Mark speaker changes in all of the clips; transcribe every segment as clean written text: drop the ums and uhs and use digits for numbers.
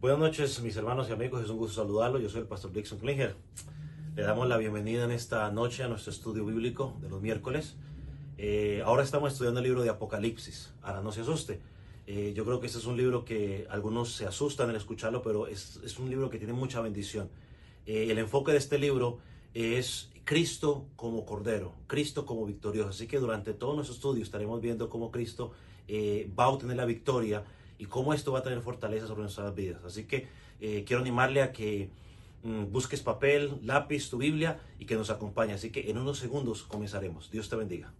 Speaker 1: Buenas noches, mis hermanos y amigos. Es un gusto saludarlo. Yo soy el pastor Dixon Klinger. Le damos la bienvenida en esta noche a nuestro estudio bíblico de los miércoles. Ahora estamos estudiando el libro de Apocalipsis. Ahora no se asuste. Yo creo que este es un libro que algunos se asustan al escucharlo, pero es un libro que tiene mucha bendición. El enfoque de este libro es Cristo como Cordero, Cristo como victorioso. Así que durante todo nuestro estudio estaremos viendo cómo Cristo va a obtener la victoria y cómo esto va a tener fortaleza sobre nuestras vidas. Así que quiero animarle a que busques papel, lápiz, tu Biblia y que nos acompañe. Así que en unos segundos comenzaremos. Dios te bendiga.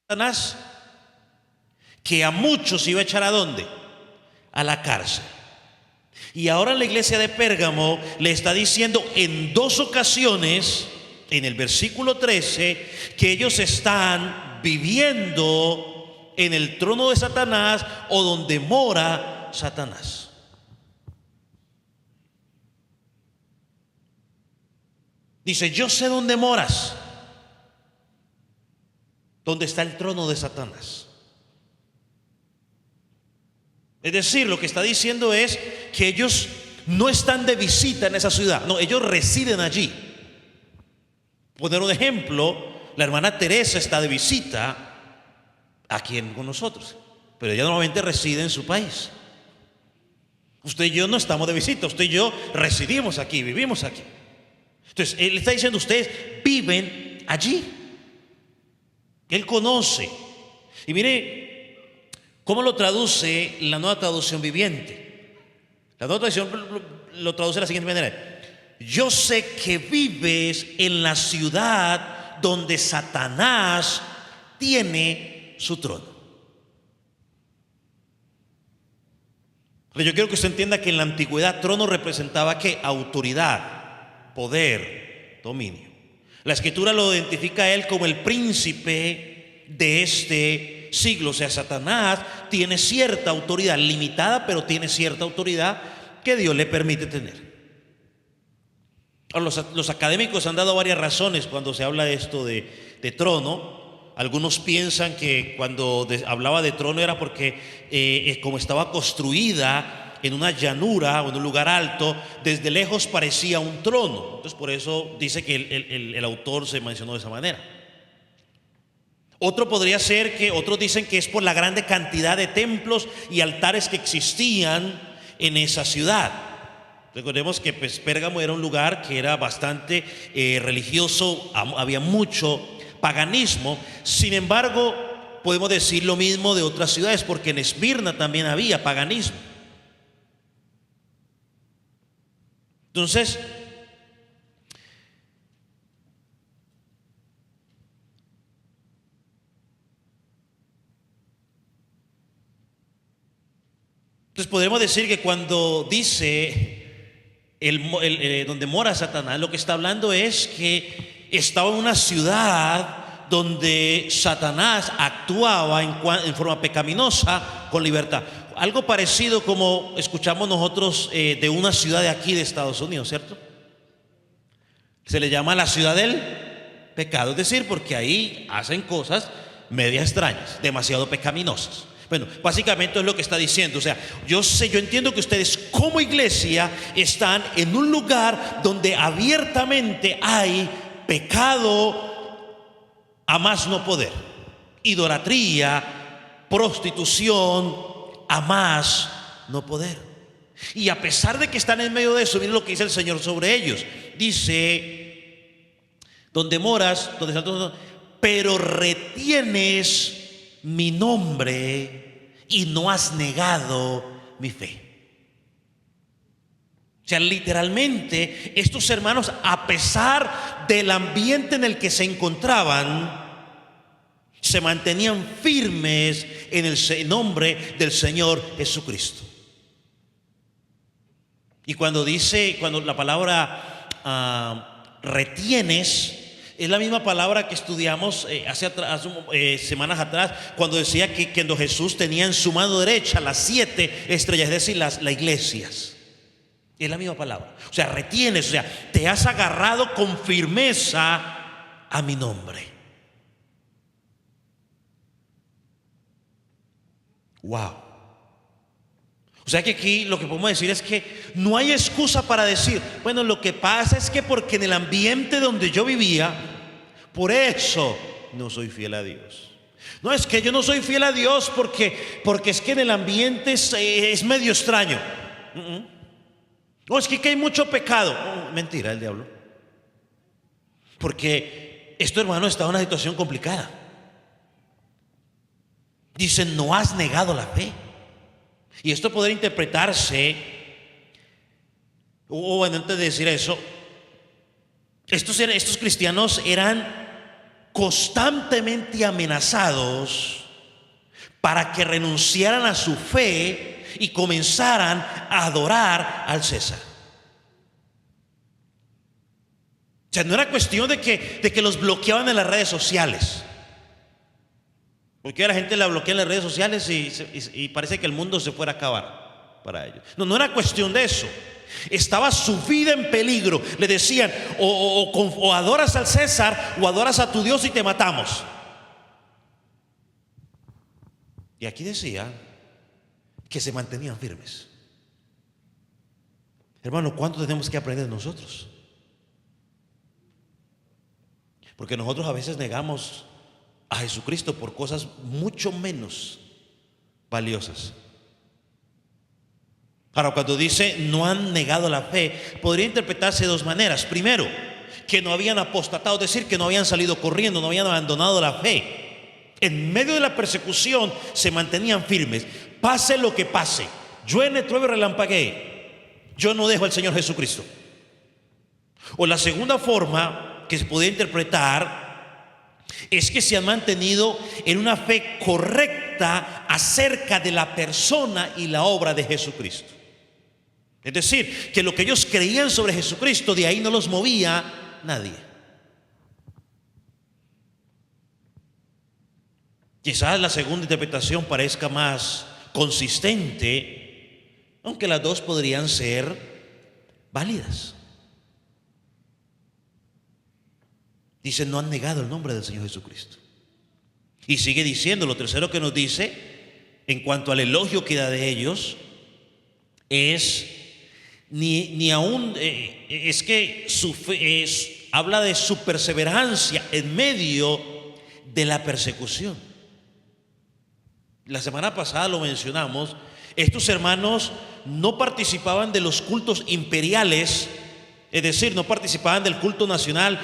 Speaker 2: Satanás, que a muchos iba a echar ¿a dónde? A la cárcel. Y ahora la iglesia de Pérgamo le está diciendo en dos ocasiones, en el versículo 13, que ellos están viviendo en el trono de Satanás o donde mora Satanás. Dice: yo sé dónde moras, donde está el trono de Satanás. Es decir, lo que está diciendo es que ellos no están de visita en esa ciudad, no, ellos residen allí. Poner un ejemplo, la hermana Teresa está de visita aquí con nosotros, pero ella normalmente reside en su país. Usted y yo no estamos de visita, usted y yo residimos aquí, vivimos aquí. Entonces, él está diciendo: ustedes viven allí. Él conoce. Y mire cómo lo traduce la Nueva Traducción Viviente. La Nueva Traducción lo traduce de la siguiente manera: yo sé que vives en la ciudad donde Satanás tiene su trono. Pero yo quiero que usted entienda que en la antigüedad trono representaba ¿qué? Autoridad, poder, dominio. La escritura lo identifica a él como el príncipe de este siglo. O sea, Satanás tiene cierta autoridad, limitada, pero tiene cierta autoridad que Dios le permite tener. Ahora, los académicos han dado varias razones cuando se habla de esto de trono. Algunos piensan que cuando hablaba de trono era porque como estaba construida en una llanura o en un lugar alto, desde lejos parecía un trono. Entonces por eso dice que el autor se mencionó de esa manera. Otro podría ser que otros dicen que es por la grande cantidad de templos y altares que existían en esa ciudad. Recordemos que Pérgamo era un lugar que era bastante religioso, había mucho paganismo. Sin embargo, podemos decir lo mismo de otras ciudades, porque en Esmirna también había paganismo. Entonces, podemos decir que cuando dice donde mora Satanás, lo que está hablando es que estaba en una ciudad donde Satanás actuaba en forma pecaminosa con libertad. Algo parecido como escuchamos nosotros de una ciudad de aquí de Estados Unidos, ¿cierto? Se le llama la ciudad del pecado, es decir, porque ahí hacen cosas media extrañas, demasiado pecaminosas. Bueno, básicamente es lo que está diciendo. O sea, yo entiendo que ustedes como iglesia están en un lugar donde abiertamente hay pecado a más no poder, idolatría, prostitución a más no poder. Y a pesar de que están en medio de eso, miren lo que dice el Señor sobre ellos. Dice: donde moras, donde están, pero retienes mi nombre y no has negado mi fe. O sea, literalmente estos hermanos, a pesar del ambiente en el que se encontraban, se mantenían firmes en el nombre del Señor Jesucristo. Y cuando la palabra retienes, es la misma palabra que estudiamos hace semanas atrás, cuando decía que cuando Jesús tenía en su mano derecha las 7 estrellas, es decir, las iglesias. Es la misma palabra. O sea, retienes, o sea, te has agarrado con firmeza a mi nombre. Wow. O sea que aquí lo que podemos decir es que no hay excusa para decir: bueno, lo que pasa es que porque en el ambiente donde yo vivía, por eso no soy fiel a Dios. No, es que yo no soy fiel a Dios porque es que en el ambiente es medio extraño. No, es que hay mucho pecado. Mentira, el diablo. Porque esto, hermano, está en una situación complicada. Dicen: no has negado la fe. Y esto podría interpretarse, o bueno, antes de decir eso, estos cristianos eran constantemente amenazados para que renunciaran a su fe y comenzaran a adorar al César. O sea, no era cuestión de que los bloqueaban en las redes sociales. Porque a la gente la bloquea en las redes sociales y parece que el mundo se fuera a acabar para ellos. No, no era cuestión de eso. Estaba su vida en peligro. Le decían, o adoras al César o adoras a tu Dios y te matamos. Y aquí decía que se mantenían firmes. Hermano, ¿cuánto tenemos que aprender nosotros? Porque nosotros a veces negamos a Jesucristo por cosas mucho menos valiosas. Ahora, cuando dice no han negado la fe, podría interpretarse de dos maneras. Primero, que no habían apostatado, es decir, que no habían salido corriendo, no habían abandonado la fe. En medio de la persecución se mantenían firmes. Pase lo que pase, llueve, truene, relampaguee, yo no dejo al Señor Jesucristo. O la segunda forma que se podría interpretar es que se han mantenido en una fe correcta acerca de la persona y la obra de Jesucristo. Es decir, que lo que ellos creían sobre Jesucristo, de ahí no los movía nadie. Quizás la segunda interpretación parezca más consistente, aunque las dos podrían ser válidas. Dice, no han negado el nombre del Señor Jesucristo. Y sigue diciendo, lo tercero que nos dice, en cuanto al elogio que da de ellos, es ni aún, es que su fe habla de su perseverancia en medio de la persecución. La semana pasada lo mencionamos, estos hermanos no participaban de los cultos imperiales. Es decir, no participaban del culto nacional,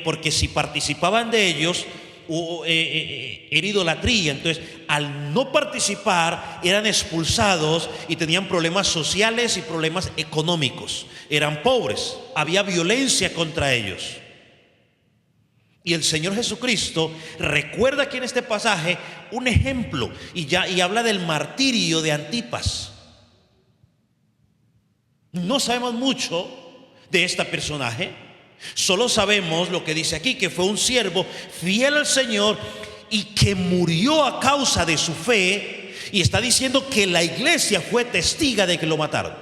Speaker 2: porque si participaban de ellos era idolatría. Entonces, al no participar, eran expulsados y tenían problemas sociales y problemas económicos. Eran pobres, había violencia contra ellos. Y el Señor Jesucristo recuerda aquí en este pasaje un ejemplo y habla del martirio de Antipas. No sabemos mucho de este personaje, solo sabemos lo que dice aquí, que fue un siervo fiel al Señor y que murió a causa de su fe, y está diciendo que la iglesia fue testiga de que lo mataron.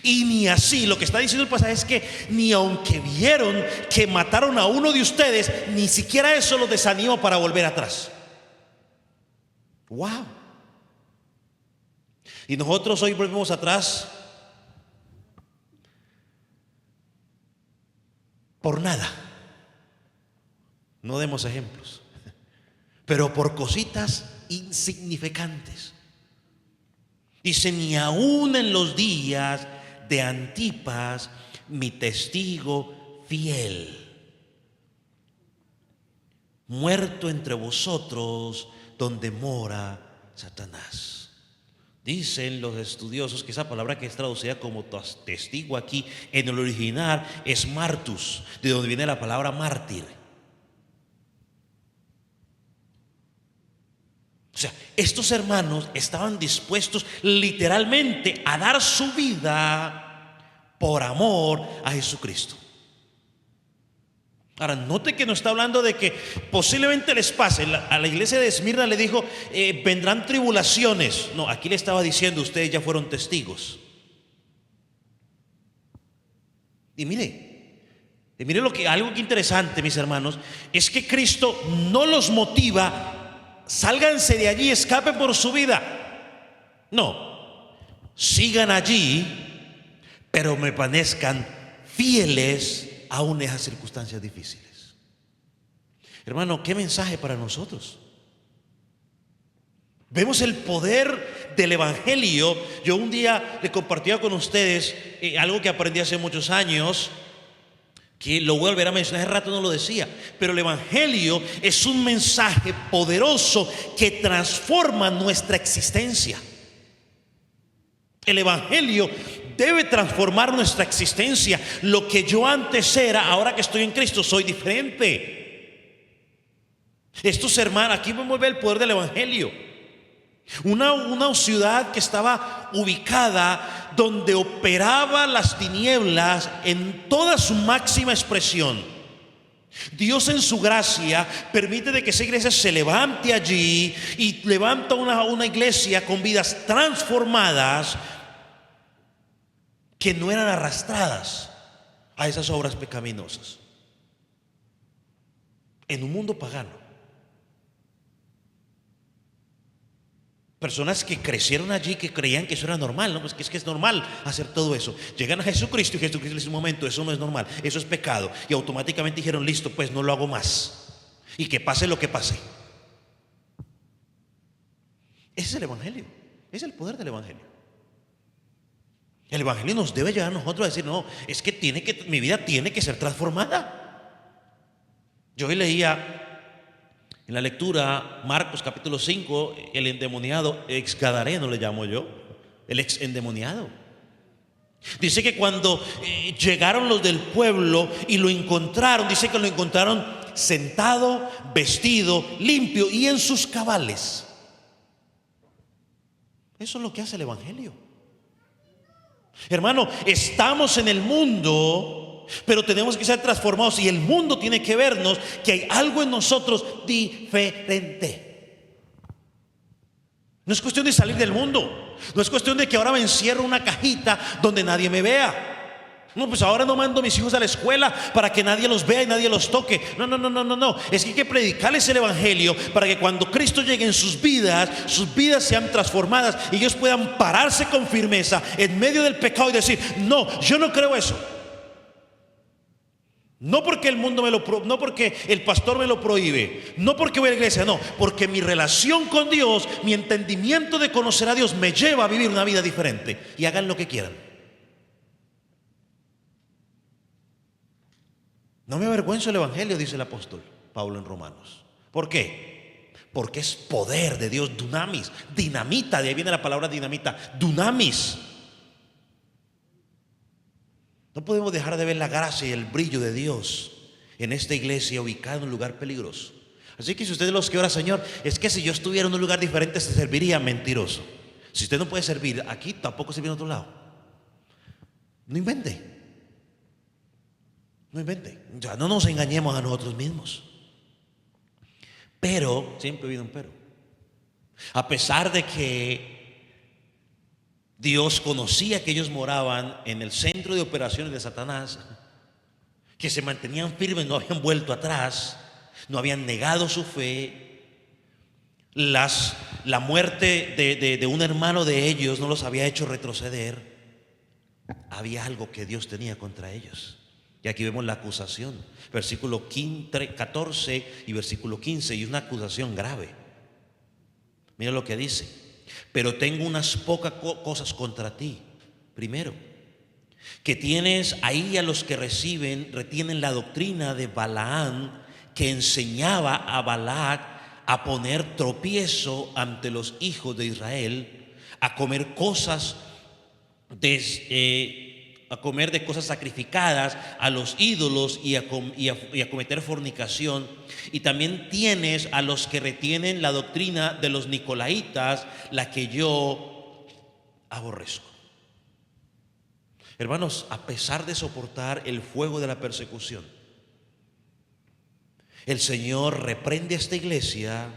Speaker 2: Y ni así, lo que está diciendo el pasaje es que ni aunque vieron que mataron a uno de ustedes, ni siquiera eso los desanimó para volver atrás. Wow. Y nosotros hoy volvemos atrás por nada. No demos ejemplos, pero por cositas insignificantes. Dice, ni aún en los días de Antipas, mi testigo fiel, muerto entre vosotros donde mora Satanás. Dicen los estudiosos que esa palabra que es traducida como testigo aquí, en el original es martus, de donde viene la palabra mártir. O sea, estos hermanos estaban dispuestos literalmente a dar su vida por amor a Jesucristo. Ahora, note que no está hablando de que posiblemente les pase. A la iglesia de Esmirna le dijo, vendrán tribulaciones. No, aquí le estaba diciendo, ustedes ya fueron testigos. Y mire algo que interesante, mis hermanos, es que Cristo no los motiva, sálganse de allí, escapen por su vida. No, sigan allí, pero permanezcan fieles aún en esas circunstancias difíciles. Hermano, qué mensaje para nosotros. Vemos el poder del evangelio. Yo un día le compartía con ustedes algo que aprendí hace muchos años, que lo voy a volver a mencionar, hace rato no lo decía, pero el evangelio es un mensaje poderoso que transforma nuestra existencia. El evangelio debe transformar nuestra existencia. Lo que yo antes era, ahora que estoy en Cristo, soy diferente. Estos hermanos, aquí vamos a ver el poder del evangelio. Una ciudad que estaba ubicada donde operaba las tinieblas en toda su máxima expresión. Dios en su gracia permite de que esa iglesia se levante allí y levanta una iglesia con vidas transformadas que no eran arrastradas a esas obras pecaminosas. En un mundo pagano, personas que crecieron allí, que creían que eso era normal, ¿no? Pues que es normal hacer todo eso. Llegan a Jesucristo y Jesucristo les dice: un momento, eso no es normal, eso es pecado. Y automáticamente dijeron: listo, pues no lo hago más. Y que pase lo que pase. Ese es el evangelio, es el poder del evangelio. El evangelio nos debe llevar a nosotros a decir: no, es que mi vida tiene que ser transformada. Yo hoy leía en la lectura Marcos capítulo 5, el endemoniado, ex gadareno le llamo yo, el ex endemoniado. Dice que cuando llegaron los del pueblo y lo encontraron, dice que lo encontraron sentado, vestido, limpio y en sus cabales. Eso es lo que hace el evangelio. Hermano, estamos en el mundo, pero tenemos que ser transformados, y el mundo tiene que vernos que hay algo en nosotros diferente. No es cuestión de salir del mundo, no es cuestión de que ahora me encierro en una cajita donde nadie me vea. No, pues ahora no mando a mis hijos a la escuela para que nadie los vea y nadie los toque. No. Es que hay que predicarles el evangelio para que cuando Cristo llegue en sus vidas sean transformadas y ellos puedan pararse con firmeza en medio del pecado y decir: no, yo no creo eso. No porque el mundo no porque el pastor me lo prohíbe, no porque voy a la iglesia, no, porque mi relación con Dios, mi entendimiento de conocer a Dios me lleva a vivir una vida diferente. Y hagan lo que quieran. No me avergüenzo del evangelio, dice el apóstol Pablo en Romanos. ¿Por qué? Porque es poder de Dios, dunamis, dinamita, de ahí viene la palabra dinamita, dunamis. No podemos dejar de ver la gracia y el brillo de Dios en esta iglesia ubicada en un lugar peligroso. Así que si usted es de los que ora: Señor, es que si yo estuviera en un lugar diferente se serviría, mentiroso. Si usted no puede servir aquí, tampoco servir en otro lado. No invente. No invente. O sea, no nos engañemos a nosotros mismos. Pero, siempre ha habido un pero. A pesar de que Dios conocía que ellos moraban en el centro de operaciones de Satanás, que se mantenían firmes, no habían vuelto atrás, no habían negado su fe, la muerte de un hermano de ellos no los había hecho retroceder. Había algo que Dios tenía contra ellos. Y aquí vemos la acusación, versículo 14 y versículo 15, y una acusación grave. Mira lo que dice: pero tengo unas pocas cosas contra ti. Primero, que tienes ahí a los que retienen la doctrina de Balaam, que enseñaba a Balac a poner tropiezo ante los hijos de Israel, a comer de cosas sacrificadas a los ídolos y a cometer fornicación. Y también tienes a los que retienen la doctrina de los nicolaitas, la que yo aborrezco. Hermanos, a pesar de soportar el fuego de la persecución, el Señor reprende a esta iglesia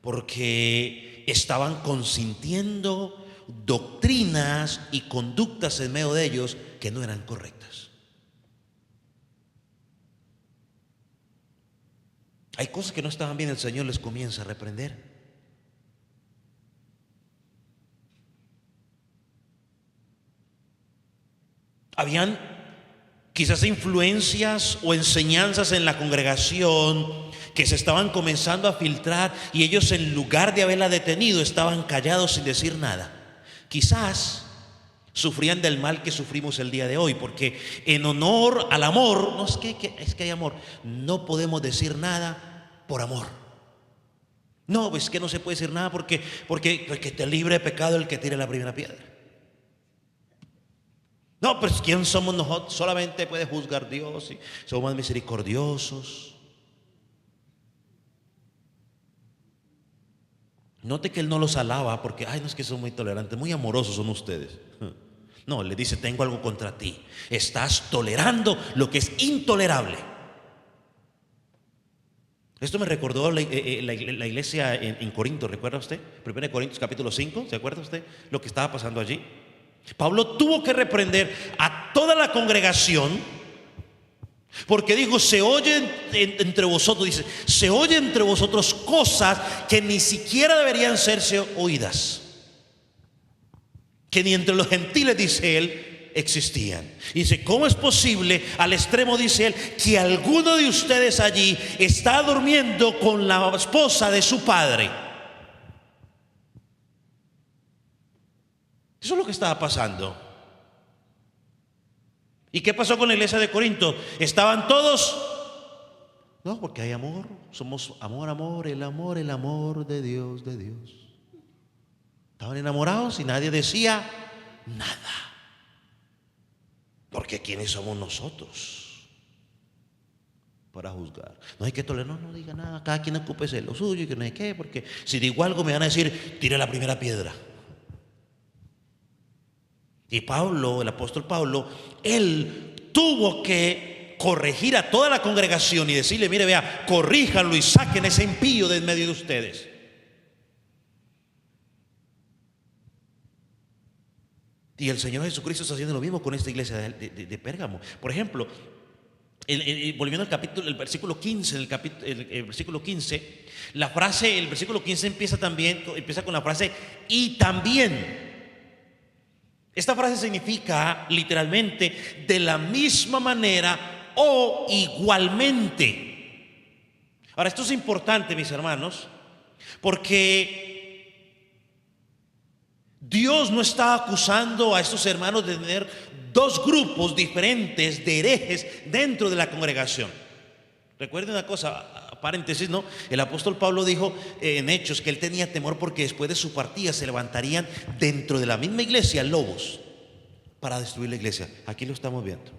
Speaker 2: porque estaban consintiendo doctrinas y conductas en medio de ellos que no eran correctas. Hay cosas que no estaban bien, el Señor les comienza a reprender. Habían quizás influencias o enseñanzas en la congregación que se estaban comenzando a filtrar, y ellos, en lugar de haberla detenido, estaban callados sin decir nada. Quizás sufrían del mal que sufrimos el día de hoy, porque en honor al amor, no es que hay amor, no podemos decir nada por amor. No, es que no se puede decir nada porque te libre de pecado el que tire la primera piedra. No, pues ¿quién somos nosotros? Solamente puede juzgar Dios y somos más misericordiosos. Note que él no los alaba porque, ay, no, es que son muy tolerantes, muy amorosos son ustedes. No, le dice, tengo algo contra ti. Estás tolerando lo que es intolerable. Esto me recordó la iglesia en Corinto, ¿recuerda usted? 1 Corintios capítulo 5, ¿se acuerda usted lo que estaba pasando allí? Pablo tuvo que reprender a toda la congregación porque dijo, se oyen entre vosotros, dice, se oyen entre vosotros cosas que ni siquiera deberían serse oídas, que ni entre los gentiles, dice él, existían. Y dice, ¿cómo es posible? Al extremo, dice él, que alguno de ustedes allí está durmiendo con la esposa de su padre. Eso es lo que estaba pasando. ¿Y qué pasó con la iglesia de Corinto? Estaban todos, no, porque hay amor, somos amor, amor, el amor de Dios, de Dios. Estaban enamorados y nadie decía nada. Porque ¿quiénes somos nosotros para juzgar? No hay que tolerar, no diga nada, cada quien ocúpese lo suyo y que no hay qué, porque si digo algo me van a decir, tire la primera piedra. Y Pablo, el apóstol Pablo, él tuvo que corregir a toda la congregación y decirle, mire, vea, corríjanlo y saquen ese impío de en medio de ustedes. Y el Señor Jesucristo está haciendo lo mismo con esta iglesia de Pérgamo. Por ejemplo, volviendo al capítulo, el versículo 15, el versículo 15, la frase, el versículo 15 empieza con la frase y también. Esta frase significa literalmente de la misma manera o igualmente. Ahora, esto es importante, mis hermanos, porque Dios no está acusando a estos hermanos de tener dos grupos diferentes de herejes dentro de la congregación. Recuerden una cosa, paréntesis, ¿no? El apóstol Pablo dijo en Hechos que él tenía temor porque después de su partida se levantarían dentro de la misma iglesia lobos para destruir la iglesia. Aquí lo estamos viendo.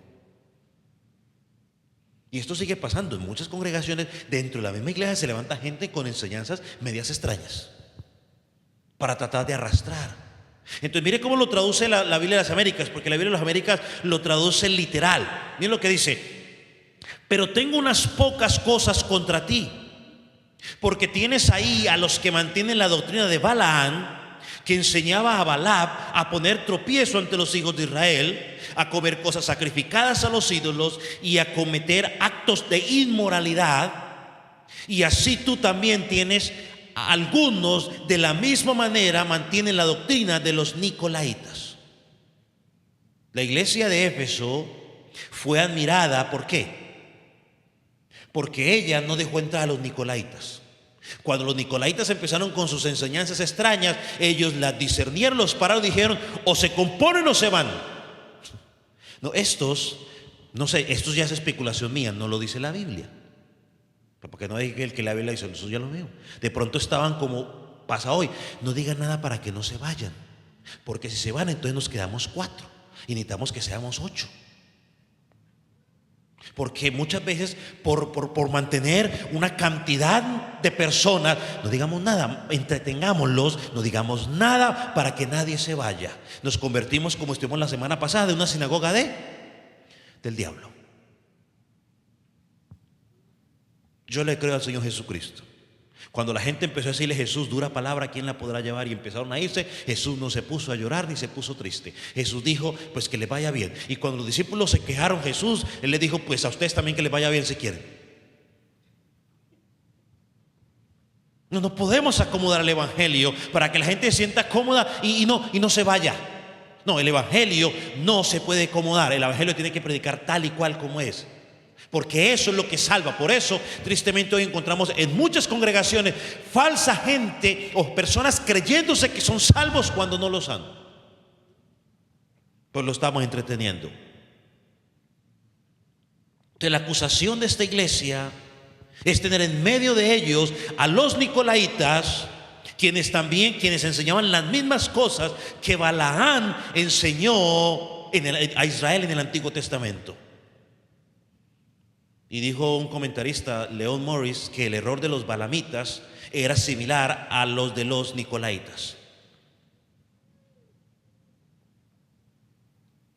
Speaker 2: Y esto sigue pasando en muchas congregaciones. Dentro de la misma iglesia se levanta gente con enseñanzas medias extrañas para tratar de arrastrar. Entonces mire cómo lo traduce la Biblia de las Américas, porque la Biblia de las Américas lo traduce literal. Miren lo que dice: pero tengo unas pocas cosas contra ti, porque tienes ahí a los que mantienen la doctrina de Balaam, que enseñaba a Balaam a poner tropiezo ante los hijos de Israel, a comer cosas sacrificadas a los ídolos y a cometer actos de inmoralidad. Y así tú también tienes a algunos de la misma manera mantienen la doctrina de los nicolaitas. La iglesia de Éfeso fue admirada, ¿por qué? Porque ella no dejó entrar a los nicolaitas. Cuando los nicolaitas empezaron con sus enseñanzas extrañas, ellos las discernieron, los pararon y dijeron: o se componen o se van. No, estos ya es especulación mía, no lo dice la Biblia. Porque no hay el que la Biblia dice, eso ya lo veo. De pronto estaban como pasa hoy: no digan nada para que no se vayan, porque si se van entonces nos quedamos 4 y necesitamos que seamos 8. Porque muchas veces por mantener una cantidad de personas, no digamos nada, entretengámoslos, no digamos nada para que nadie se vaya. Nos convertimos, como estuvimos la semana pasada, en una sinagoga del diablo. Yo le creo al Señor Jesucristo. Cuando la gente empezó a decirle: Jesús, dura palabra, ¿quién la podrá llevar? Y empezaron a irse, Jesús no se puso a llorar ni se puso triste. Jesús dijo: pues que le vaya bien. Y cuando los discípulos se quejaron, Jesús, él le dijo: pues a ustedes también que les vaya bien si quieren. No podemos acomodar el evangelio para que la gente se sienta cómoda y no se vaya. No, el evangelio no se puede acomodar. El evangelio tiene que predicar tal y cual como es, porque eso es lo que salva. Por eso, tristemente, hoy encontramos en muchas congregaciones falsa gente o personas creyéndose que son salvos cuando no lo son. Pues lo estamos entreteniendo. Entonces, la acusación de esta iglesia es tener en medio de ellos a los nicolaitas, quienes enseñaban las mismas cosas que Balaam enseñó a Israel en el Antiguo Testamento. Y dijo un comentarista, Leon Morris, que el error de los balamitas era similar a los de los nicolaitas.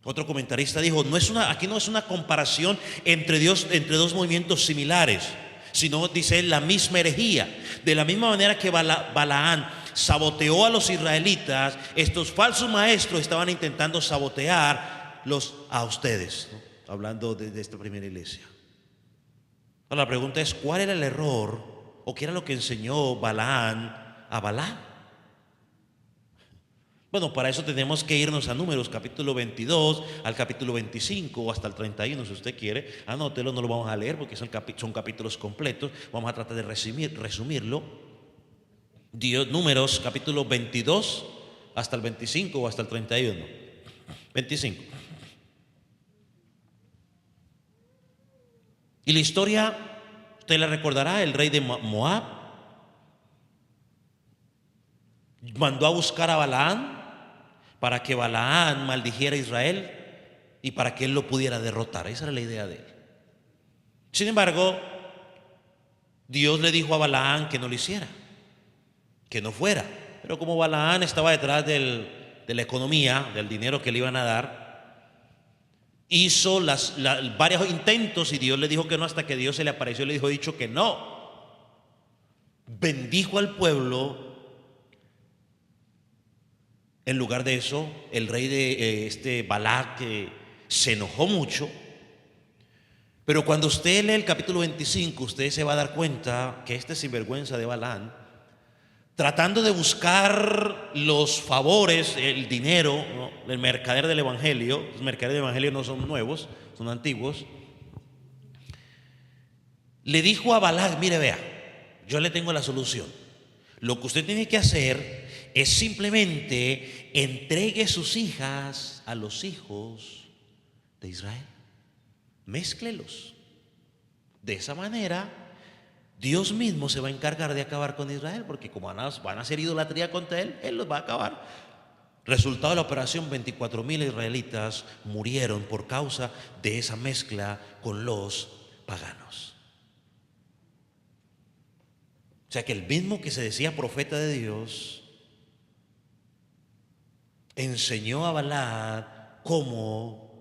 Speaker 2: Otro comentarista dijo, aquí no es una comparación entre dos movimientos similares, sino, dice él, la misma herejía. De la misma manera que Balaán saboteó a los israelitas, estos falsos maestros estaban intentando sabotear a ustedes, ¿no? Hablando de esta primera iglesia. Ahora la pregunta es, ¿cuál era el error o qué era lo que enseñó Balaán a Balaam? Bueno, para eso tenemos que irnos a Números capítulo 22 al capítulo 25 o hasta el 31 si usted quiere. Anótelo, no lo vamos a leer porque son capítulos completos. Vamos a tratar de resumirlo. Números capítulo 22 hasta el 25 o hasta el 31. 25. Y la historia, usted la recordará, el rey de Moab mandó a buscar a Balaam para que Balaam maldijera a Israel y para que él lo pudiera derrotar. Esa era la idea de él. Sin embargo, Dios le dijo a Balaam que no lo hiciera, que no fuera. Pero como Balaam estaba detrás de la economía, del dinero que le iban a dar, hizo varios intentos y Dios le dijo que no, hasta que Dios se le apareció y le dijo que no. Bendijo al pueblo. En lugar de eso, el rey de Balac se enojó mucho. Pero cuando usted lee el capítulo 25, usted se va a dar cuenta que este sinvergüenza de Balaam, tratando de buscar los favores, el dinero, ¿no?, del mercader del evangelio. Los mercaderes del evangelio no son nuevos, son antiguos. Le dijo a Balac, mire, vea, yo le tengo la solución. Lo que usted tiene que hacer es simplemente entregue sus hijas a los hijos de Israel. Mézclelos. De esa manera, Dios mismo se va a encargar de acabar con Israel, porque como van a hacer idolatría contra él los va a acabar. Resultado de la operación, 24,000 israelitas murieron por causa de esa mezcla con los paganos. O sea que el mismo que se decía profeta de Dios enseñó a Balaam cómo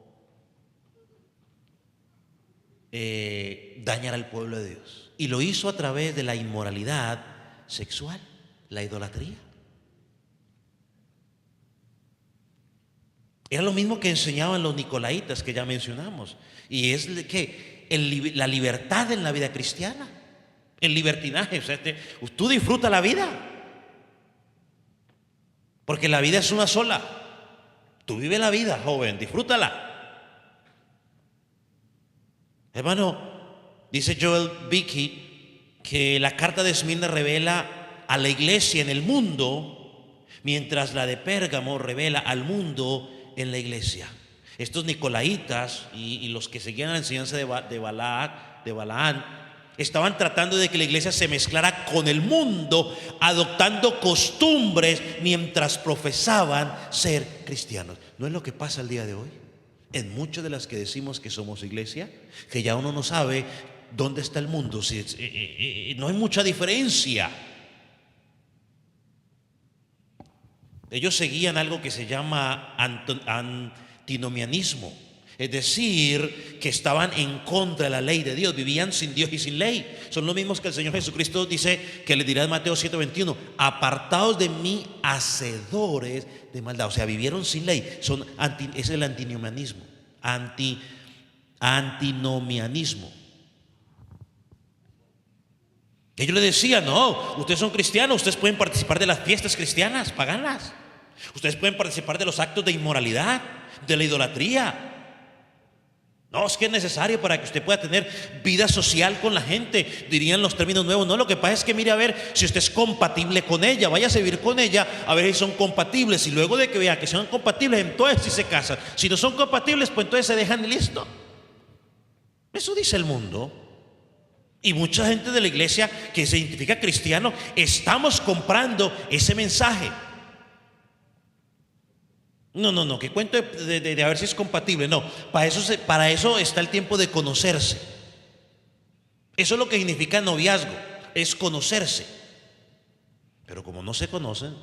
Speaker 2: dañar al pueblo de Dios. Y lo hizo a través de la inmoralidad sexual, la idolatría. Era lo mismo que enseñaban los nicolaitas que ya mencionamos. Y es que la libertad en la vida cristiana, el libertinaje. O sea, tú disfruta la vida, porque la vida es una sola. Tú vive la vida, joven, disfrútala. Hermano, dice Joel Beeke que la carta de Esmirna revela a la iglesia en el mundo, mientras la de Pérgamo revela al mundo en la iglesia. Estos nicolaitas y los que seguían la enseñanza de Balaam estaban tratando de que la iglesia se mezclara con el mundo, adoptando costumbres mientras profesaban ser cristianos. ¿No es lo que pasa el día de hoy? En muchas de las que decimos que somos iglesia, que ya uno no sabe dónde está el mundo, no hay mucha diferencia. Ellos seguían algo que se llama antinomianismo. Es decir, que estaban en contra de la ley de Dios, vivían sin Dios y sin ley. Son los mismos que el Señor Jesucristo dice, que les dirá en Mateo 7:21, apartados de mí, hacedores de maldad. O sea, vivieron sin ley. Es el antinomianismo. Antinomianismo. Ellos le decían, no, ustedes son cristianos, ustedes pueden participar de las fiestas cristianas paganas, ustedes pueden participar de los actos de inmoralidad, de la idolatría. No, es que es necesario para que usted pueda tener vida social con la gente, dirían los términos nuevos. No, lo que pasa es que mire a ver si usted es compatible con ella, vaya a vivir con ella, a ver si son compatibles, y luego de que vea que son compatibles, entonces sí se casan. Si no son compatibles, pues entonces se dejan y listo. Eso dice el mundo. Y mucha gente de la iglesia que se identifica cristiano, estamos comprando ese mensaje. No, que cuento de a ver si es compatible. No, para eso está el tiempo de conocerse. Eso es lo que significa noviazgo, es conocerse. Pero como no se conocen,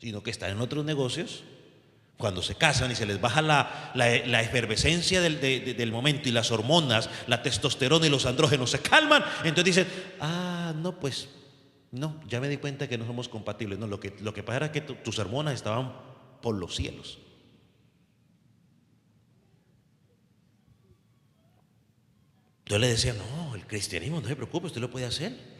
Speaker 2: sino que están en otros negocios, cuando se casan y se les baja la efervescencia del momento y las hormonas, la testosterona y los andrógenos se calman, entonces dicen, no, pues, no, ya me di cuenta que no somos compatibles. No, lo que pasa era que tus hormonas estaban por los cielos. Yo le decía, no, el cristianismo, no se preocupe, usted lo puede hacer.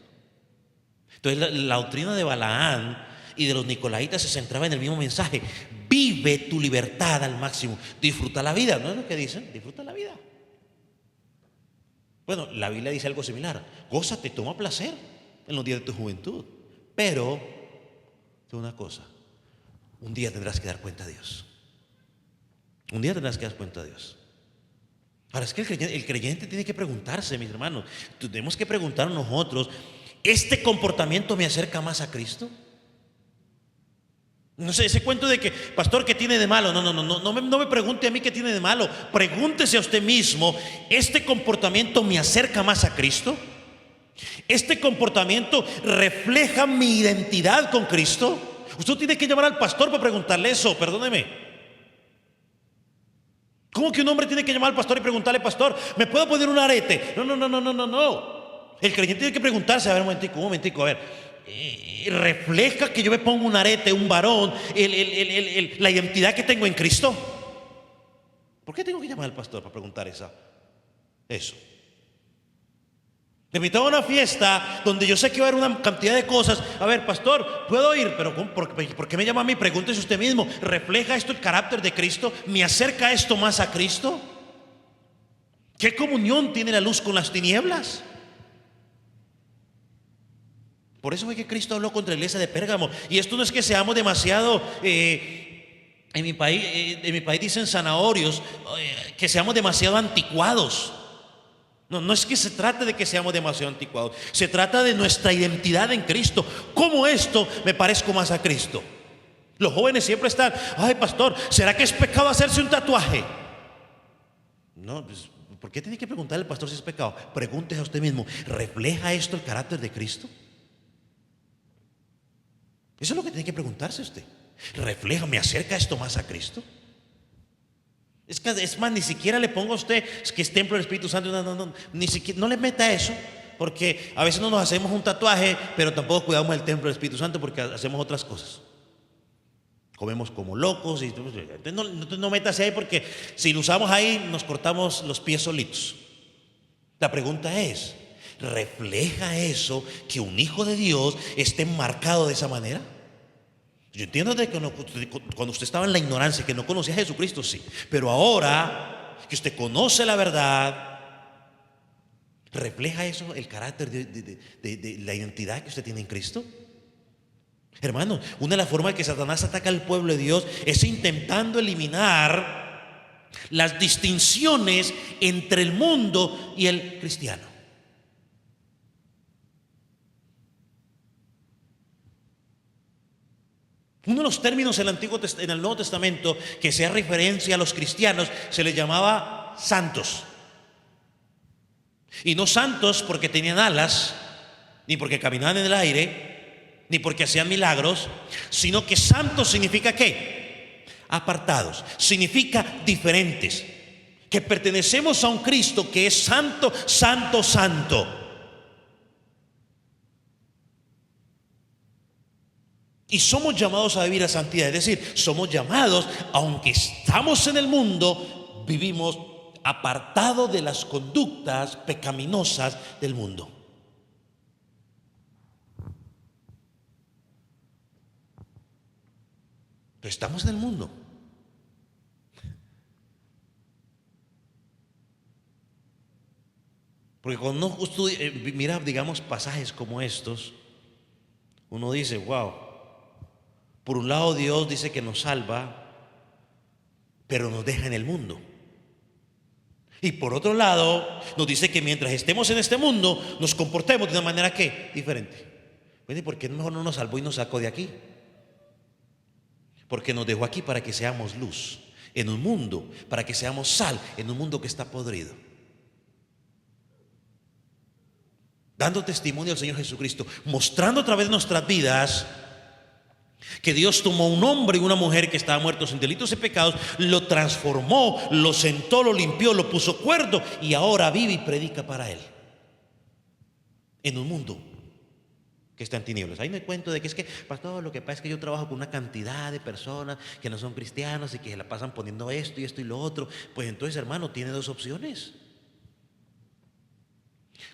Speaker 2: Entonces la doctrina de Balaán y de los nicolaitas se centraba en el mismo mensaje: vive tu libertad al máximo, disfruta la vida. ¿No es lo que dicen? Disfruta la vida. Bueno, la Biblia dice algo similar: gózate, toma placer en los días de tu juventud, pero es una cosa, un día tendrás que dar cuenta a Dios. Un día tendrás que dar cuenta a Dios. Ahora, es que el creyente tiene que preguntarse, mis hermanos, tenemos que preguntarnos nosotros: ¿este comportamiento me acerca más a Cristo? No sé, ese cuento de que, pastor, ¿qué tiene de malo? No me pregunte a mí qué tiene de malo. Pregúntese a usted mismo: ¿este comportamiento me acerca más a Cristo? ¿Este comportamiento refleja mi identidad con Cristo? Usted tiene que llamar al pastor para preguntarle eso, perdóneme. ¿Cómo que un hombre tiene que llamar al pastor y preguntarle: pastor, ¿me puedo poner un arete? No. El creyente tiene que preguntarse: a ver, un momentico, a ver, ¿refleja que yo me pongo un arete, un varón, la identidad que tengo en Cristo? ¿Por qué tengo que llamar al pastor para preguntar eso? Me invitaba a una fiesta donde yo sé que va a haber una cantidad de cosas. A ver, pastor, ¿puedo ir? Pero ¿por qué me llama a mí? Pregúntese usted mismo: ¿refleja esto el carácter de Cristo? ¿Me acerca esto más a Cristo? ¿Qué comunión tiene la luz con las tinieblas? Por eso fue que Cristo habló contra la iglesia de Pérgamo. Y esto no es que seamos demasiado, en mi país dicen zanahorios, que seamos demasiado anticuados. No es que se trate de que seamos demasiado anticuados, se trata de nuestra identidad en Cristo. ¿Cómo esto me parezco más a Cristo? Los jóvenes siempre están: ay, pastor, ¿será que es pecado hacerse un tatuaje? No, pues, ¿por qué tiene que preguntarle al pastor si es pecado? Pregúntese a usted mismo: ¿refleja esto el carácter de Cristo? Eso es lo que tiene que preguntarse usted. ¿Refleja, me acerca esto más a Cristo? Es más, ni siquiera le ponga a usted que es templo del Espíritu Santo. Ni siquiera, no le meta eso, porque a veces no nos hacemos un tatuaje, pero tampoco cuidamos el templo del Espíritu Santo porque hacemos otras cosas. Comemos como locos. Entonces no métase ahí, porque si lo usamos ahí nos cortamos los pies solitos. La pregunta es: ¿refleja eso que un hijo de Dios esté marcado de esa manera? Yo entiendo de que cuando usted estaba en la ignorancia, que no conocía a Jesucristo, sí. Pero ahora que usted conoce la verdad, ¿refleja eso el carácter de la identidad que usted tiene en Cristo? Hermano, una de las formas que Satanás ataca al pueblo de Dios es intentando eliminar las distinciones entre el mundo y el cristiano. Uno de los términos en el Nuevo Testamento que hacía referencia a los cristianos se les llamaba santos. Y no santos porque tenían alas, ni porque caminaban en el aire, ni porque hacían milagros, sino que santos significa ¿qué? Apartados, significa diferentes, que pertenecemos a un Cristo que es santo, santo, santo. Y somos llamados a vivir la santidad, es decir, somos llamados, aunque estamos en el mundo, vivimos apartados de las conductas pecaminosas del mundo. Pero estamos en el mundo. Porque cuando uno mira, digamos, pasajes como estos, uno dice: wow. Por un lado, Dios dice que nos salva, pero nos deja en el mundo. Y por otro lado, nos dice que mientras estemos en este mundo, nos comportemos de una manera ¿qué? Diferente. Bueno, ¿y por qué mejor no nos salvó y nos sacó de aquí? Porque nos dejó aquí para que seamos luz en un mundo, para que seamos sal en un mundo que está podrido. Dando testimonio al Señor Jesucristo, mostrando a través de nuestras vidas Que Dios tomó un hombre y una mujer que estaban muertos en delitos y pecados, lo transformó, lo sentó, lo limpió, lo puso cuerdo y ahora vive y predica para él. En un mundo que está en tinieblas. Ahí me cuento de que es que, pastor, lo que pasa es que yo trabajo con una cantidad de personas que no son cristianos y que se la pasan poniendo esto y lo otro. Pues entonces, hermano, tiene dos opciones.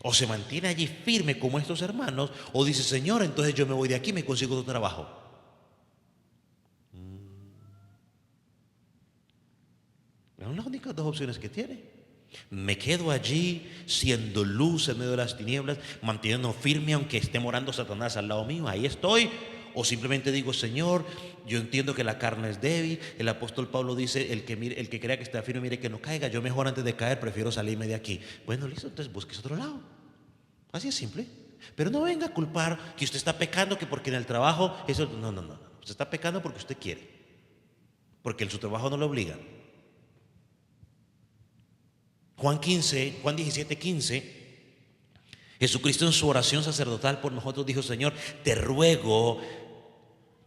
Speaker 2: O se mantiene allí firme como estos hermanos, o dice, Señor, entonces yo me voy de aquí y me consigo otro trabajo. Son las únicas dos opciones que tiene. Me quedo allí siendo luz en medio de las tinieblas, manteniendo firme aunque esté morando Satanás al lado mío, ahí estoy. O simplemente digo, Señor, yo entiendo que la carne es débil. El apóstol Pablo dice, el que crea que está firme, mire que no caiga. Yo mejor antes de caer prefiero salirme de aquí. Bueno, listo, entonces busques otro lado. Así es simple. Pero no venga a culpar que usted está pecando, que porque en el trabajo, eso, no. Usted está pecando porque usted quiere, porque en su trabajo no le obligan. Juan 17:15, Jesucristo en su oración sacerdotal por nosotros dijo, Señor,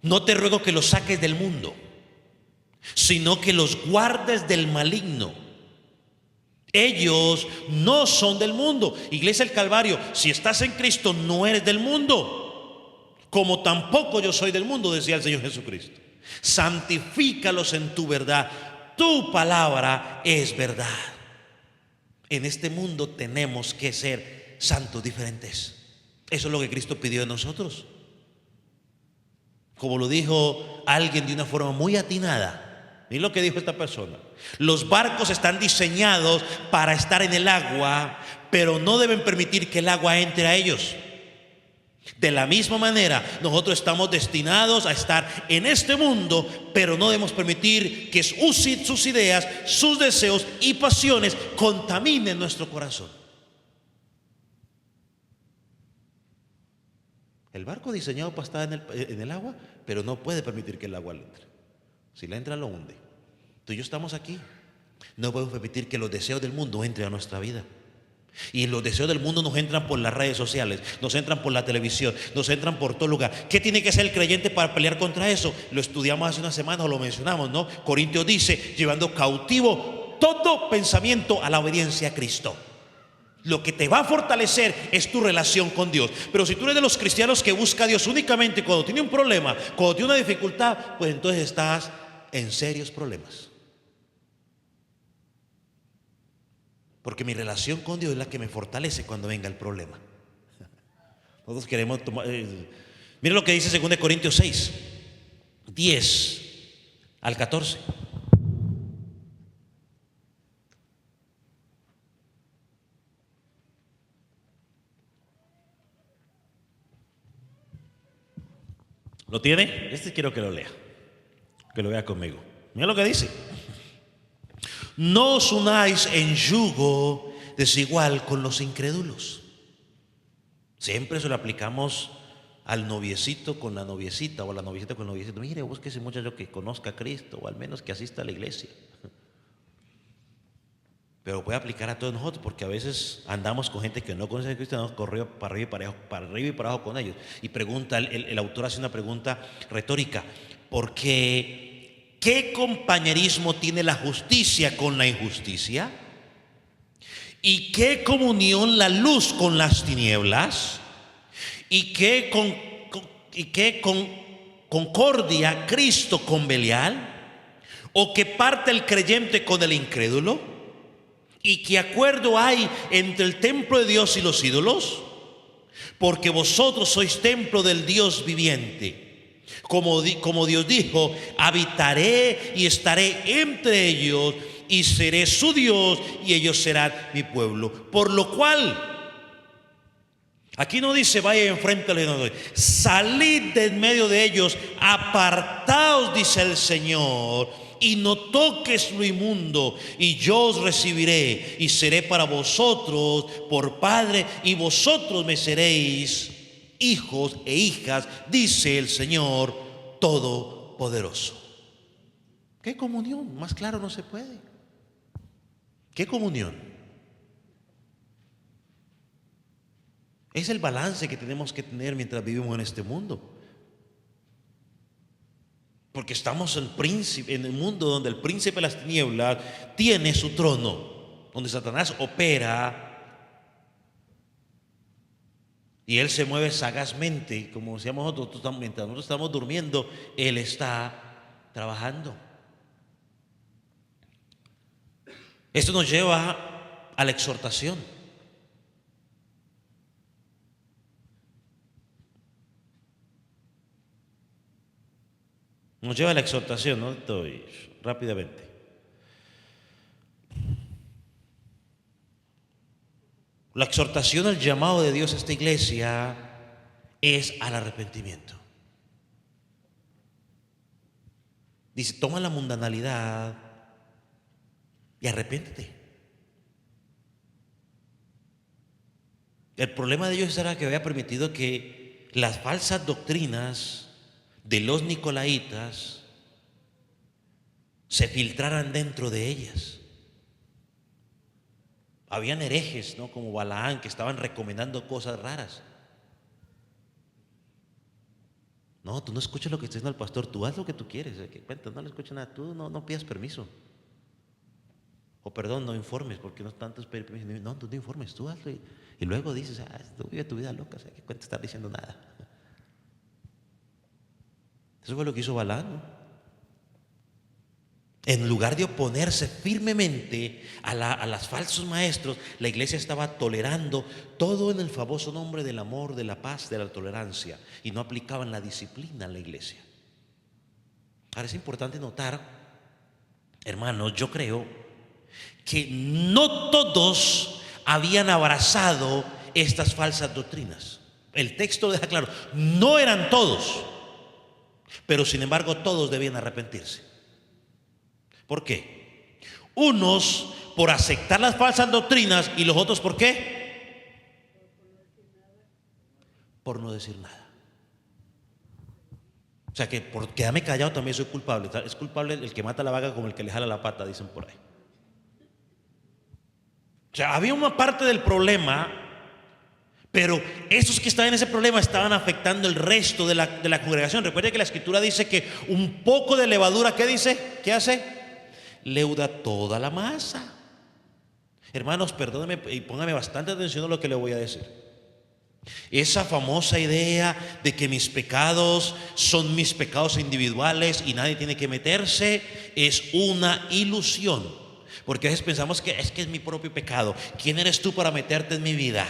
Speaker 2: no te ruego que los saques del mundo, sino que los guardes del maligno. Ellos no son del mundo. Iglesia del Calvario, si estás en Cristo no eres del mundo, como tampoco yo soy del mundo, decía el Señor Jesucristo. Santifícalos en tu verdad, tu palabra es verdad. En este mundo tenemos que ser santos diferentes. Eso es lo que Cristo pidió de nosotros. Como lo dijo alguien de una forma muy atinada. Miren lo que dijo esta persona. Los barcos están diseñados para estar en el agua, pero no deben permitir que el agua entre a ellos. De la misma manera, nosotros estamos destinados a estar en este mundo, pero no debemos permitir que sus ideas, sus deseos y pasiones contaminen nuestro corazón. El barco diseñado para estar en el agua, pero no puede permitir que el agua le entre. Si le entra, lo hunde. Tú y yo estamos aquí. No podemos permitir que los deseos del mundo entren a nuestra vida. Y los deseos del mundo nos entran por las redes sociales, nos entran por la televisión, nos entran por todo lugar. ¿Qué tiene que hacer el creyente para pelear contra eso? Lo estudiamos hace unas semanas o lo mencionamos, ¿no? Corintios dice, llevando cautivo todo pensamiento a la obediencia a Cristo. Lo que te va a fortalecer es tu relación con Dios. Pero si tú eres de los cristianos que busca a Dios únicamente cuando tiene un problema, cuando tiene una dificultad, pues entonces estás en serios problemas. Porque mi relación con Dios es la que me fortalece cuando venga el problema. Nosotros queremos tomar... Mira lo que dice 2 Corintios 6, 10 al 14. ¿Lo tiene? Quiero que lo lea. Que lo vea conmigo. Mira lo que dice. No os unáis en yugo desigual con los incrédulos. Siempre se lo aplicamos al noviecito con la noviecita, o a la noviecita con el noviecito. Mire, busque ese muchacho que conozca a Cristo, o al menos que asista a la iglesia. Pero puede aplicar a todos nosotros, porque a veces andamos con gente que no conoce a Cristo, nos corrió para arriba y para abajo con ellos. Y pregunta, el autor hace una pregunta retórica, porque ¿qué compañerismo tiene la justicia con la injusticia? ¿Y qué comunión la luz con las tinieblas? ¿Y qué concordia Cristo con Belial? ¿O qué parte el creyente con el incrédulo? ¿Y qué acuerdo hay entre el templo de Dios y los ídolos? Porque vosotros sois templo del Dios viviente. Como Dios dijo, habitaré y estaré entre ellos, y seré su Dios, y ellos serán mi pueblo. Por lo cual, aquí no dice vaya enfrente a los, salid de en medio de ellos, apartaos, dice el Señor, y no toques lo inmundo, y yo os recibiré y seré para vosotros por Padre, y vosotros me seréis hijos e hijas, dice el Señor Todopoderoso. ¿Qué comunión? Más claro no se puede. ¿Qué comunión? Es el balance que tenemos que tener mientras vivimos en este mundo. Porque estamos en el mundo donde el príncipe de las tinieblas tiene su trono, donde Satanás opera y él se mueve sagazmente, como decíamos nosotros, mientras nosotros estamos durmiendo, él está trabajando. Esto nos lleva a la exhortación. Nos lleva a la exhortación, ¿no? Estoy rápidamente. La exhortación al llamado de Dios a esta iglesia es al arrepentimiento. Dice, toma la mundanalidad y arrepéntete. El problema de ellos era que había permitido que las falsas doctrinas de los nicolaitas se filtraran dentro de ellas. Habían herejes, ¿no? Como Balaán, que estaban recomendando cosas raras. No, tú no escuchas lo que está diciendo el pastor, tú haz lo que tú quieres. Que cuenta, no le escuchas nada, tú no pidas permiso. O perdón, no informes, porque no tantos pedir permiso. No, tú no informes, tú hazlo. Y luego dices, tú vive tu vida loca, o sea, que cuenta estar diciendo nada. Eso fue lo que hizo Balaán, ¿no? En lugar de oponerse firmemente a los falsos maestros, la iglesia estaba tolerando todo en el famoso nombre del amor, de la paz, de la tolerancia, y no aplicaban la disciplina en la iglesia. Ahora es importante notar, hermanos, yo creo que no todos habían abrazado estas falsas doctrinas. El texto deja claro, no eran todos, pero sin embargo todos debían arrepentirse. ¿Por qué? Unos por aceptar las falsas doctrinas y los otros ¿por qué? Por no decir nada. O sea que por quedarme callado también soy culpable. Es culpable el que mata la vaca como el que le jala la pata, dicen por ahí. O sea, había una parte del problema, pero esos que estaban en ese problema estaban afectando el resto de la congregación. Recuerde que la escritura dice que un poco de levadura, ¿qué dice? ¿Qué hace? Leuda toda la masa. Hermanos, perdónenme y pónganme bastante atención a lo que le voy a decir. Esa famosa idea de que mis pecados son mis pecados individuales y nadie tiene que meterse es una ilusión, porque a veces pensamos que es mi propio pecado. ¿Quién eres tú para meterte en mi vida?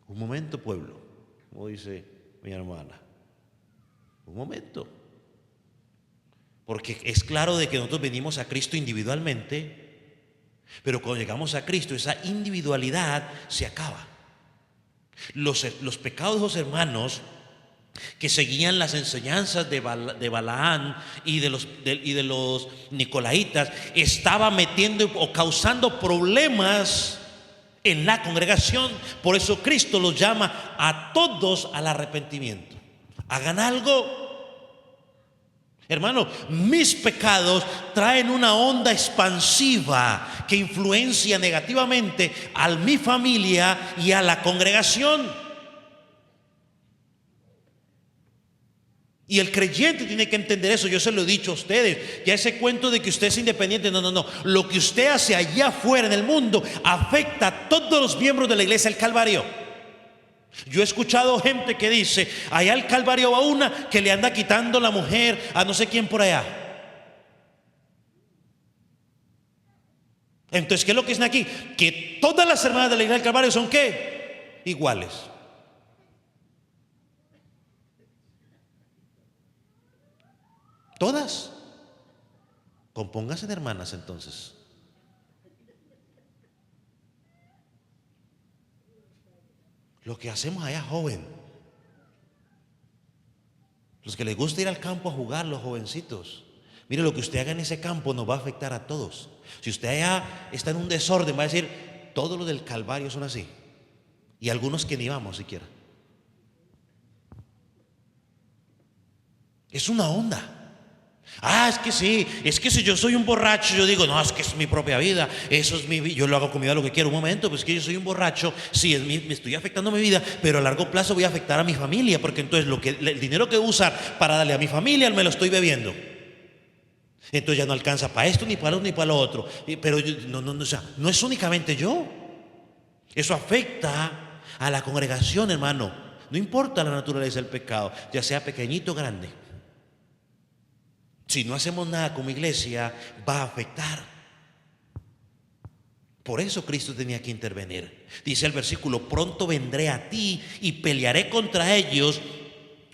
Speaker 2: Un momento, pueblo, como dice mi hermana, un momento. Porque es claro de que nosotros venimos a Cristo individualmente, pero cuando llegamos a Cristo esa individualidad se acaba. Los pecados de los hermanos que seguían las enseñanzas de Balaán y de los nicolaitas estaban metiendo o causando problemas en la congregación. Por eso Cristo los llama a todos al arrepentimiento. Hagan algo. Hermano, mis pecados traen una onda expansiva que influencia negativamente a mi familia y a la congregación. Y el creyente tiene que entender eso. Yo se lo he dicho a ustedes. Ya ese cuento de que usted es independiente, no. Lo que usted hace allá afuera en el mundo afecta a todos los miembros de la iglesia del Calvario. Yo he escuchado gente que dice, allá al Calvario va una que le anda quitando la mujer a no sé quién por allá. Entonces, ¿qué es lo que dicen aquí? Que todas las hermanas de la iglesia del Calvario son ¿qué? Iguales. Todas. Compónganse de hermanas entonces. Lo que hacemos allá, joven, los que les gusta ir al campo a jugar, los jovencitos, mire, lo que usted haga en ese campo nos va a afectar a todos. Si usted allá está en un desorden, va a decir, todos los del Calvario son así, y algunos que ni vamos siquiera. Es una onda. Es que sí, es que si yo soy un borracho, yo digo, no, es que es mi propia vida, eso es mi vida, yo lo hago con mi vida lo que quiero. Un momento, pues que yo soy un borracho, sí, me estoy afectando mi vida, pero a largo plazo voy a afectar a mi familia, porque entonces el dinero que voy a usar para darle a mi familia me lo estoy bebiendo. Entonces ya no alcanza para esto, ni para lo ni para lo otro. Pero o sea, no es únicamente yo. Eso afecta a la congregación, hermano. No importa la naturaleza del pecado, ya sea pequeñito o grande. Si no hacemos nada como iglesia, va a afectar. Por eso Cristo tenía que intervenir. Dice el versículo: pronto vendré a ti y pelearé contra ellos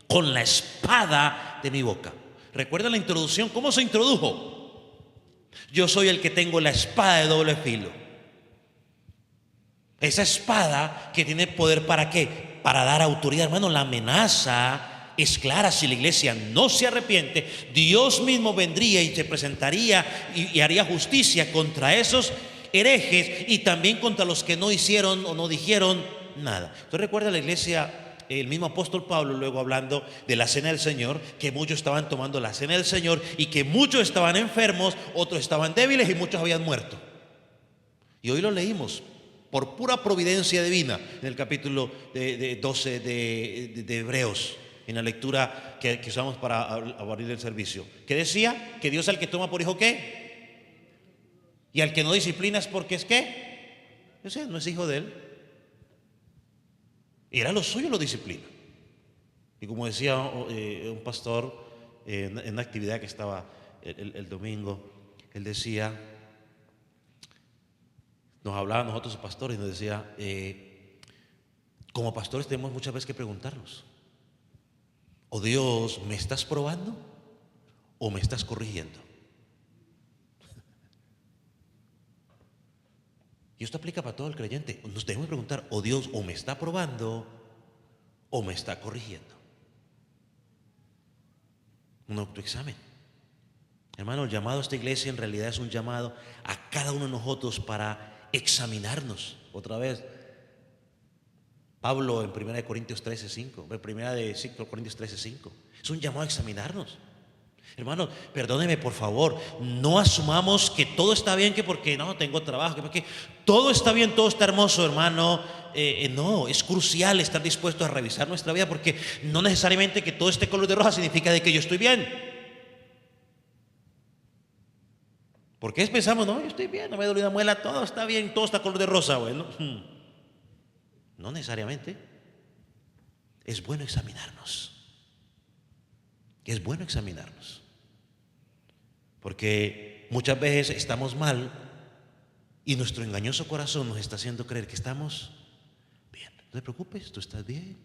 Speaker 2: con la espada de mi boca. ¿Recuerdan la introducción? ¿Cómo se introdujo? Yo soy el que tengo la espada de doble filo. Esa espada que tiene poder, ¿para qué? Para dar autoridad, hermano. La amenaza es clara. Si la iglesia no se arrepiente, Dios mismo vendría y se presentaría y haría justicia contra esos herejes y también contra los que no hicieron o no dijeron nada. Entonces recuerda la iglesia, el mismo apóstol Pablo, luego hablando de la cena del Señor, que muchos estaban tomando la cena del Señor y que muchos estaban enfermos, otros estaban débiles y muchos habían muerto. Y hoy lo leímos por pura providencia divina en el capítulo 12 de Hebreos, en la lectura que usamos para abrir el servicio, que decía que Dios al que toma por hijo, ¿qué? Y al que no disciplina es porque es ¿qué? O sea, no es hijo de él. Era lo suyo, lo disciplina. Y como decía un pastor en una actividad que estaba el domingo, él decía, nos hablaba a nosotros, pastores, y nos decía, como pastores tenemos muchas veces que preguntarnos: ¿o Dios, me estás probando o me estás corrigiendo? Y esto aplica para todo el creyente. Nos debemos preguntar: ¿o Dios o me está probando o me está corrigiendo? Un autoexamen. Hermano, el llamado a esta iglesia en realidad es un llamado a cada uno de nosotros para examinarnos. Otra vez, Pablo en 1 Corintios 13:5, en 1 Corintios 13:5, es un llamado a examinarnos. Hermano, perdóneme por favor, no asumamos que todo está bien, que porque no tengo trabajo, que porque todo está bien, todo está hermoso, hermano. No, es crucial estar dispuesto a revisar nuestra vida, porque no necesariamente que todo esté color de roja significa de que yo estoy bien. Porque pensamos, no, yo estoy bien, no me duele una muela, todo está bien, todo está color de rosa. Bueno, no necesariamente. Es bueno examinarnos. Es bueno examinarnos. Porque muchas veces estamos mal y nuestro engañoso corazón nos está haciendo creer que estamos bien. No te preocupes, tú estás bien.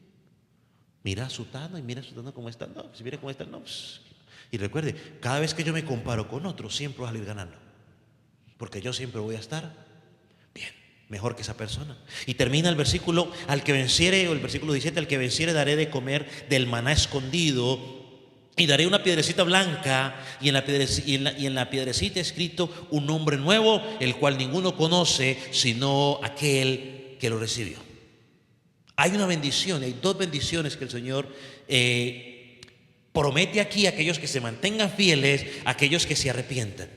Speaker 2: Mira a Sutano y mira a Sutano cómo está. No, si mira cómo está, no. Y recuerde, cada vez que yo me comparo con otros, siempre voy a salir ganando. Porque yo siempre voy a estar bien, mejor que esa persona. Y termina el versículo: al que venciere, o el versículo 17, al que venciere daré de comer del maná escondido. Y daré una piedrecita blanca, y en la piedrecita escrito un nombre nuevo, el cual ninguno conoce sino aquel que lo recibió. Hay una bendición, hay dos bendiciones que el Señor promete aquí a aquellos que se mantengan fieles, a aquellos que se arrepientan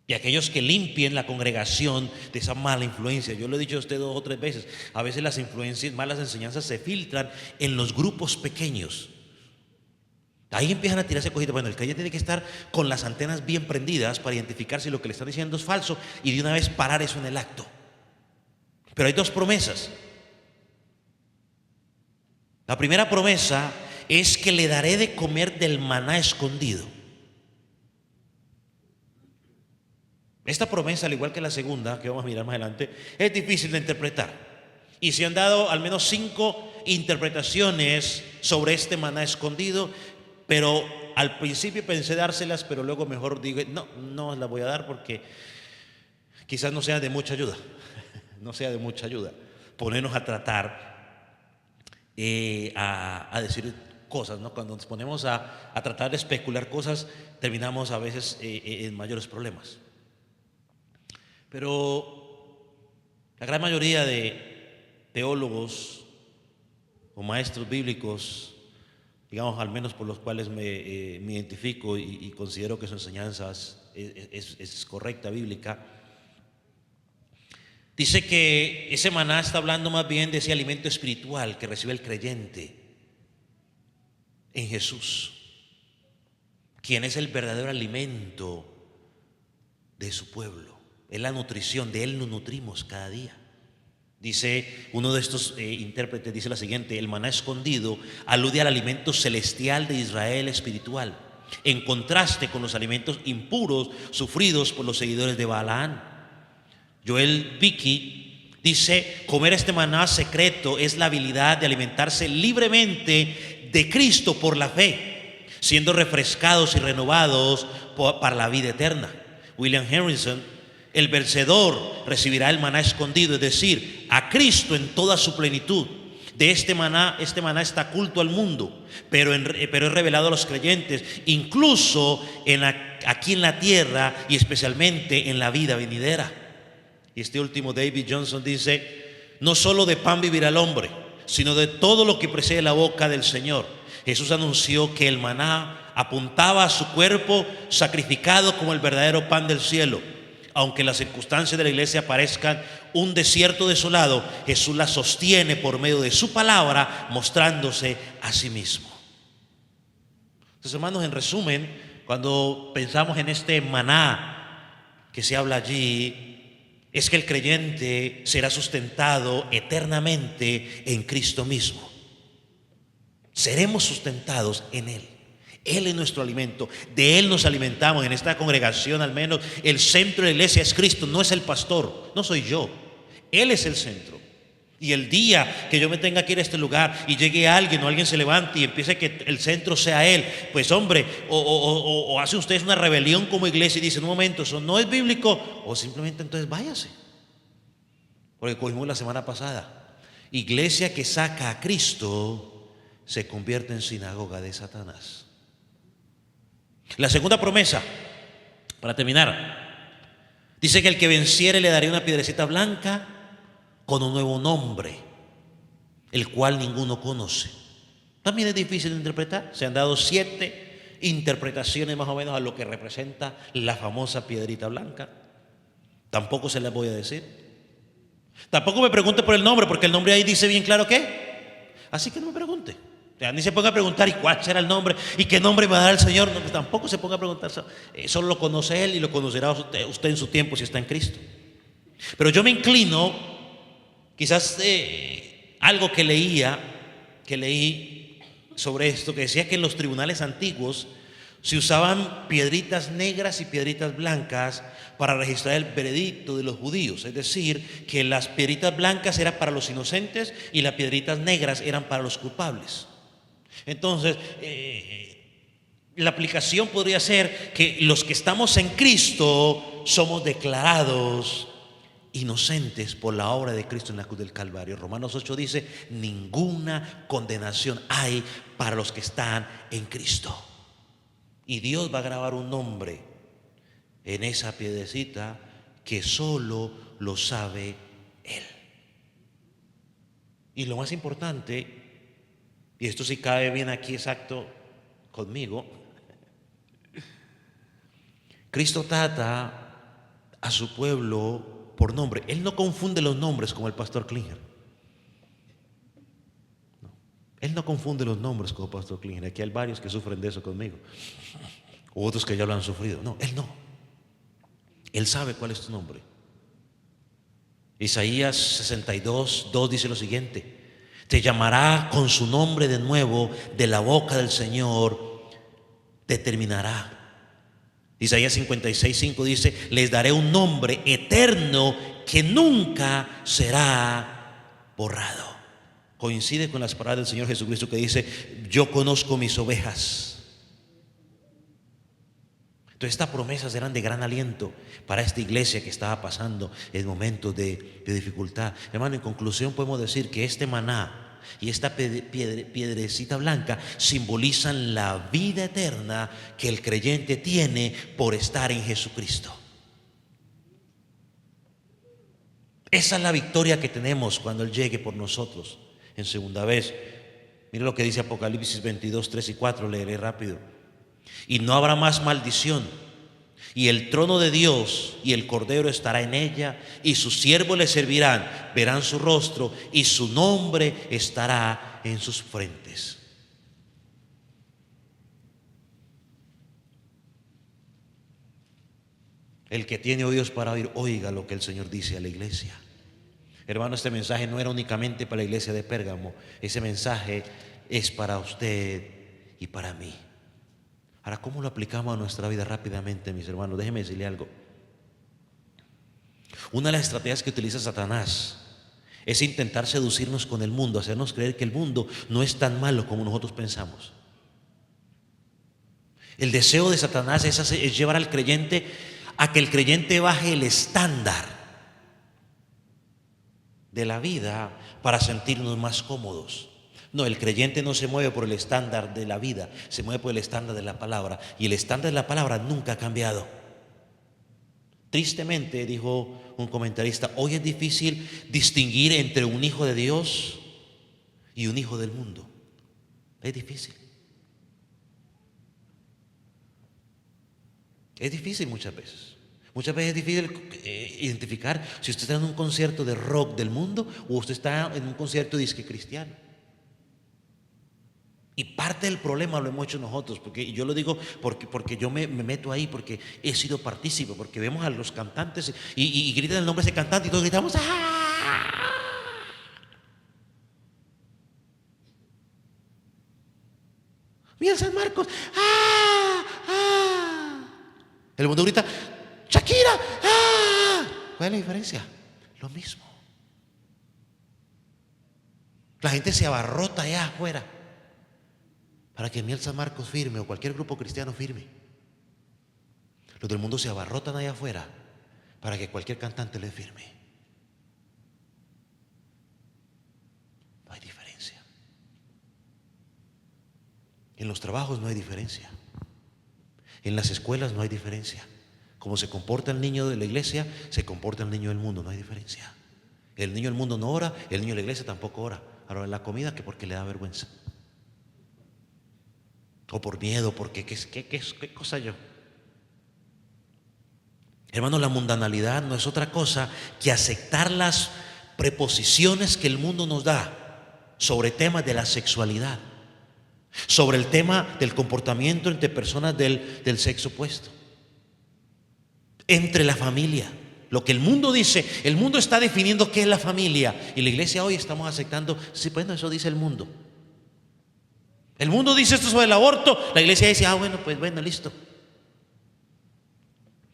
Speaker 2: y a aquellos que limpien la congregación de esa mala influencia. Yo lo he dicho a usted 2 o 3 veces, a veces las influencias, malas enseñanzas se filtran en los grupos pequeños. Ahí empiezan a tirarse cositas. Bueno, el creyente tiene que estar con las antenas bien prendidas para identificar si lo que le están diciendo es falso y de una vez parar eso en el acto. Pero hay 2 promesas. La primera promesa es que le daré de comer del maná escondido. Esta promesa, al igual que la segunda, que vamos a mirar más adelante, es difícil de interpretar. Y se han dado al menos 5 interpretaciones sobre este maná escondido. Pero al principio pensé dárselas, pero luego mejor digo, no las voy a dar porque quizás no sea de mucha ayuda. No sea de mucha ayuda ponernos a tratar, a decir cosas, ¿no? Cuando nos ponemos a tratar de especular cosas, terminamos a veces en mayores problemas. Pero la gran mayoría de teólogos o maestros bíblicos, digamos, al menos por los cuales me identifico y considero que su enseñanza es correcta, bíblica. Dice que ese maná está hablando más bien de ese alimento espiritual que recibe el creyente en Jesús, quien es el verdadero alimento de su pueblo. Es la nutrición, de Él nos nutrimos cada día. Dice uno de estos intérpretes, dice la siguiente: el maná escondido alude al alimento celestial de Israel espiritual, en contraste con los alimentos impuros sufridos por los seguidores de Balaam. Joel Vicky dice: comer este maná secreto es la habilidad de alimentarse libremente de Cristo por la fe, siendo refrescados y renovados para la vida eterna. William Harrison: el vencedor recibirá el maná escondido, es decir, a Cristo en toda su plenitud. De este maná está oculto al mundo, pero es revelado a los creyentes, incluso aquí en la tierra y especialmente en la vida venidera. Y este último, David Johnson, dice: no solo de pan vivirá el hombre, sino de todo lo que precede la boca del Señor. Jesús anunció que el maná apuntaba a su cuerpo sacrificado como el verdadero pan del cielo. Aunque las circunstancias de la iglesia parezcan un desierto desolado, Jesús la sostiene por medio de su palabra, mostrándose a sí mismo. Entonces, hermanos, en resumen, cuando pensamos en este maná que se habla allí, es que el creyente será sustentado eternamente en Cristo mismo. Seremos sustentados en Él. Él es nuestro alimento, de Él nos alimentamos. En esta congregación, al menos, el centro de la iglesia es Cristo, no es el pastor, no soy yo. Él es el centro. Y el día que yo me tenga que ir a este lugar y llegue alguien o alguien se levante y empiece que el centro sea Él, pues hombre, o hace ustedes una rebelión como iglesia y dicen: un momento, eso no es bíblico, o simplemente entonces váyase. Porque cogimos la semana pasada: iglesia que saca a Cristo se convierte en sinagoga de Satanás. La segunda promesa, para terminar, dice que el que venciere le daré una piedrecita blanca con un nuevo nombre, el cual ninguno conoce. También es difícil de interpretar. Se han dado 7 interpretaciones más o menos a lo que representa la famosa piedrita blanca. Tampoco se las voy a decir. Tampoco me pregunte por el nombre, porque el nombre ahí dice bien claro qué. Así que no me pregunte. O sea, ni se ponga a preguntar: ¿y cuál será el nombre? ¿Y qué nombre me va a dar el Señor? No, pues tampoco se ponga a preguntar. Solo lo conoce Él y lo conocerá usted en su tiempo si está en Cristo. Pero yo me inclino, quizás algo que leí sobre esto, que decía que en los tribunales antiguos se usaban piedritas negras y piedritas blancas para registrar el veredicto de los judíos. Es decir, que las piedritas blancas eran para los inocentes y las piedritas negras eran para los culpables. Entonces, la aplicación podría ser que los que estamos en Cristo somos declarados inocentes por la obra de Cristo en la cruz del Calvario. Romanos 8 dice: ninguna condenación hay para los que están en Cristo. Y Dios va a grabar un nombre en esa piedrecita que solo lo sabe Él. Y lo más importante, y esto sí cabe bien aquí exacto conmigo, Cristo trata a su pueblo por nombre. Él no confunde los nombres como el pastor Klinger. No. Él no confunde los nombres como el pastor Klinger. Aquí hay varios que sufren de eso conmigo, u otros que ya lo han sufrido. No, Él no. Él sabe cuál es tu nombre. Isaías 62:2 dice lo siguiente: te llamará con su nombre de nuevo, de la boca del Señor te terminará. Isaías 56:5 dice: les daré un nombre eterno que nunca será borrado. Coincide con las palabras del Señor Jesucristo que dice: yo conozco mis ovejas. Entonces estas promesas eran de gran aliento para esta iglesia que estaba pasando en momentos de dificultad. Hermano, en conclusión podemos decir que este maná y esta piedrecita blanca simbolizan la vida eterna que el creyente tiene por estar en Jesucristo. Esa es la victoria que tenemos cuando Él llegue por nosotros en segunda vez. Mire lo que dice Apocalipsis 22, 3 y 4, leeré rápido. Y no habrá más maldición, y el trono de Dios y el Cordero estará en ella, y sus siervos le servirán, verán su rostro, y su nombre estará en sus frentes. El que tiene oídos para oír, oiga lo que el Señor dice a la iglesia. Hermano, este mensaje no era únicamente para la iglesia de Pérgamo, ese mensaje es para usted y para mí. Ahora, ¿cómo lo aplicamos a nuestra vida rápidamente, mis hermanos? Déjeme decirle algo. Una de las estrategias que utiliza Satanás es intentar seducirnos con el mundo, hacernos creer que el mundo no es tan malo como nosotros pensamos. El deseo de Satanás es llevar al creyente a que el creyente baje el estándar de la vida para sentirnos más cómodos. No, el creyente no se mueve por el estándar de la vida, se mueve por el estándar de la palabra, y el estándar de la palabra nunca ha cambiado. Tristemente, dijo un comentarista, hoy es difícil distinguir entre un hijo de Dios y un hijo del mundo. Es difícil. Es difícil muchas veces. Muchas veces es difícil identificar si usted está en un concierto de rock del mundo o usted está en un concierto disque cristiano. Y parte del problema lo hemos hecho nosotros, porque yo lo digo porque yo me meto ahí, porque he sido partícipe, porque vemos a los cantantes y gritan el nombre de ese cantante y todos gritamos ¡ah! Mira San Marcos, ¡ah! ¡ah! El mundo grita ¡Shakira! ¡ah! ¿Cuál es la diferencia? Lo mismo. La gente se abarrota allá afuera para que Miel San Marcos firme o cualquier grupo cristiano firme. Los del mundo se abarrotan allá afuera para que cualquier cantante le firme. No hay diferencia. En los trabajos no hay diferencia. En las escuelas no hay diferencia. Como se comporta el niño de la iglesia, se comporta el niño del mundo, no hay diferencia. El niño del mundo no ora, el niño de la iglesia tampoco ora. Ahora en la comida que porque le da vergüenza. O por miedo, porque ¿qué cosa yo? Hermano, la mundanalidad no es otra cosa que aceptar las preposiciones que el mundo nos da sobre temas de la sexualidad, sobre el tema del comportamiento entre personas del sexo opuesto, entre la familia. Lo que el mundo dice, el mundo está definiendo qué es la familia, y la iglesia hoy estamos aceptando, sí, bueno, eso dice el mundo. El mundo dice esto sobre el aborto, la iglesia dice, bueno, pues bueno, listo.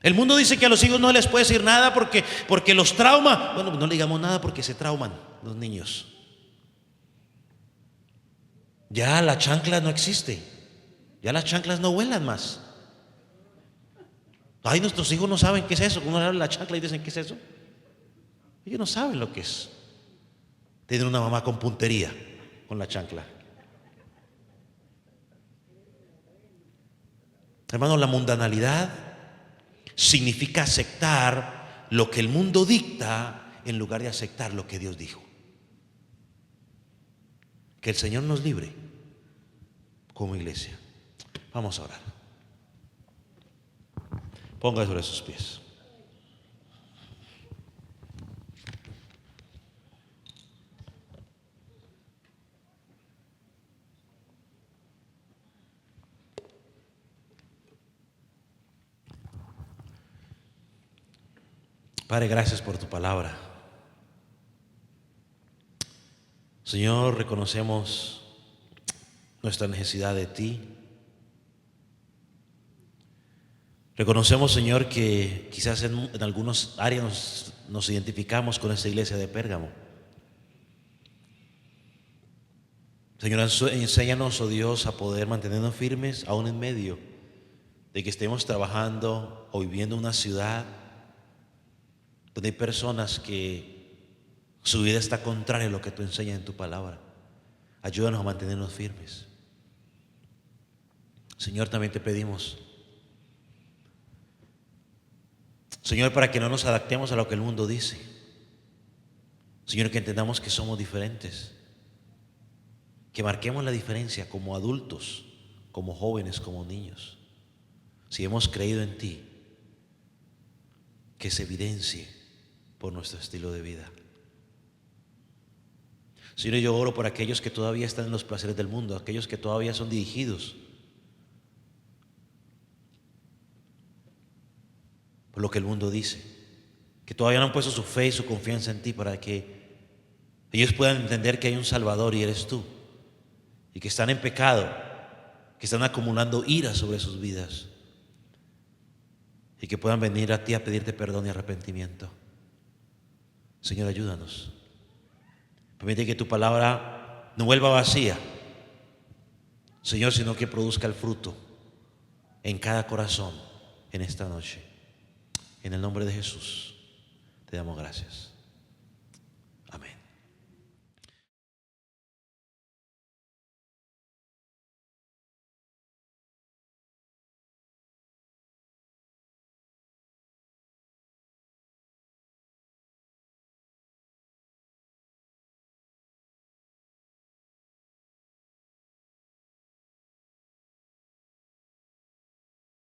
Speaker 2: El mundo dice que a los hijos no les puede decir nada porque los trauma. Bueno, no le digamos nada porque se trauman los niños. Ya la chancla no existe, ya las chanclas no vuelan más. Ay, nuestros hijos no saben qué es eso. Uno le habla la chancla y dicen, ¿qué es eso? Ellos no saben lo que es. Tienen una mamá con puntería con la chancla. Hermano, la mundanalidad significa aceptar lo que el mundo dicta en lugar de aceptar lo que Dios dijo. Que el Señor nos libre como iglesia. Vamos a orar. Ponga sobre sus pies. Padre, gracias por tu palabra. Señor, reconocemos nuestra necesidad de ti. Reconocemos, Señor, que quizás en algunas áreas nos identificamos con esta iglesia de Pérgamo. Señor, enséñanos, oh Dios, a poder mantenernos firmes aún en medio de que estemos trabajando o viviendo en una ciudad donde hay personas que su vida está contraria a lo que tú enseñas en tu palabra. Ayúdanos a mantenernos firmes. Señor, también te pedimos, Señor, para que no nos adaptemos a lo que el mundo dice. Señor, que entendamos que somos diferentes. que marquemos la diferencia como adultos, como jóvenes, como niños. Si hemos creído en ti, que se evidencie por nuestro estilo de vida. Señor, yo oro por aquellos que todavía están en los placeres del mundo, aquellos que todavía son dirigidos por lo que el mundo dice, que todavía no han puesto su fe y su confianza en ti, para que ellos puedan entender que hay un Salvador y eres tú, y que están en pecado, que están acumulando ira sobre sus vidas, y que puedan venir a ti a pedirte perdón y arrepentimiento. Señor, ayúdanos. Permite que tu palabra no vuelva vacía, Señor, sino que produzca el fruto en cada corazón en esta noche. En el nombre de Jesús te damos gracias.